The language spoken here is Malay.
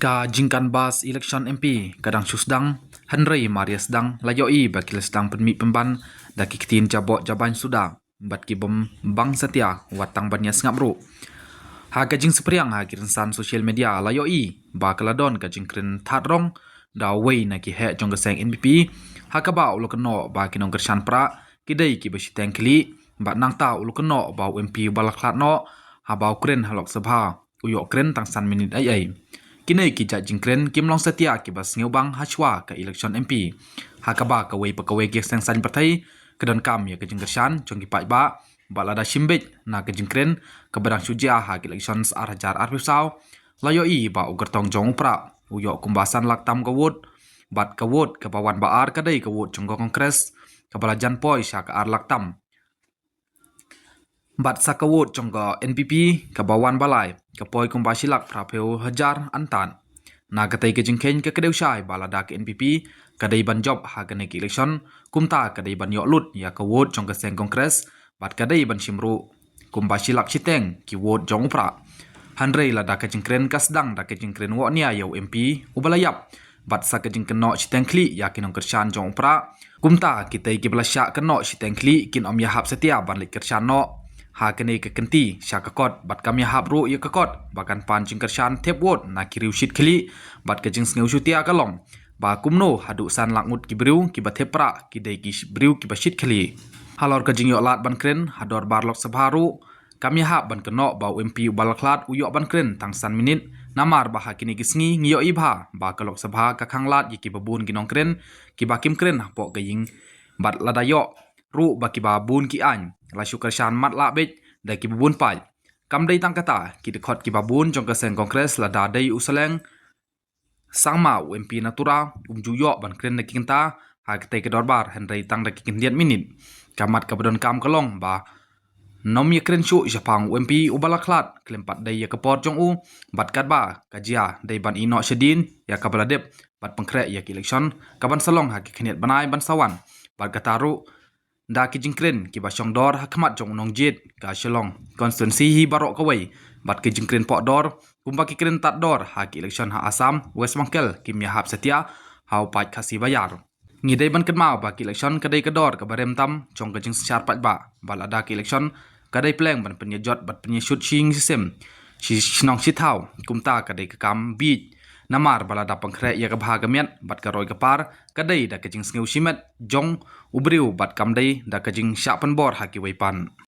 Ka jingkan bas election MP kadang susdang Henry Marias dang layoi bakil sedang penmi pemban daki ketin jabot jaban sudah bat ki bang setia watang banyas ngabru ha kajing sepriang ha kirinsan sosial media layoi ba kaladon kajing kren thatrong da wei na ki he jong geseng NPP ha ka ba ulo keno ba kinong kersan pra kidai ki basi tengkli ba nang ta ulo keno ba MP balaklat no ha ba kren halok sabha uyo kren tangsan minit ai kini ki jingkren kimlong setia ki bas ngeubang hachwa ke election MP hakaba ka wei pakawei ki sengsan partai kedon kam ya ke jingkersan jong ki pai ba balada shimbet na ke jingkren ke barang sujia ha ki elections arhajar arpisau layoi ba ugertong jong upra uyo kumbasan laktam kawut bat kawut ke bawan baar kadai kawut jong kongres kabalajan poi sya ka ar laktam bat sakawut jongga NPP ke bawan balai ke poi kumbasilak prapeu hajar antan na katai ke jingken ke kedeu syai balada ke NPP kadai ban job ha ke neki election kumta kadai ban yok lut ya ke wot jong ke seng kongres bat kadai ban simru kumbasilak chiteng ki wot jong upra handrei lada ke jingkren kasdang da ke jingkren wo nia yo MP ubalayap bat sa ke jingken no chiteng kli ya kinong kersan jong upra kumta kitai ki belasyak ke no chiteng kli kin om yahap setia ban lik kersan no ha kene ke kenti sya kakot bat kami hap ru ye kakot bakan pan jing kersan tep wot na kiriu shit khli bat ke jing sneu shutia kalong ba kumno hadu san langut ki briu ki bathe pra ki dei ki briu ki bashit khli halor ke jing yo lat ban kren hador barlok sabharu kami hap ban keno ba MP balaklat uyo ban kren tangsan minit namar ba hakini gisngi ngiyo ibha ba kalok sabha ka khanglat ki babun ginong kren ki bakim kren po gaying bat ladayo ru ba ki babun ki an la syukar shan mat la bet da ki babun pai kam dei tang kata ki dekhot ki babun jong ka seng kongres la da dei usaleng sangma MP natura juyo ban kren da kinta ha kete ke dorbar henrei tang da ki kindiat minit kamat ka badon kam kalong ba nom ye kren shu japang MP ubalaklat klempat dei ya kapor jong u bat kat ba kajia dei ban ino shedin ya kabaladep bat pengkre ya ki election kaban salong ha ki khniat banai ban sawan bat kataru da ki jingkren ki ba syong dor hakmat jong nong jit ka shalong constituency hi barok kawai bat ki jingkren pok dor kumba ki kren tat dor ha ki election ha Assam West Bangkel kim ya hap setia hau pat khasi bayar ngidai ban kenmau ba ki election kadai kedor ka barem tam jong ka jing syar pat ba balada ki election kadai pleng ban penyejot bat penyesut shing sistem sinong sithau kumta kadai ka kam beat namar balada pengkre ya ka bhagamiat bat ka roi ka par kadai da ka jing sneu simet jong ubriu bat kam dei da ka jing sya pan bor ha ki wei pan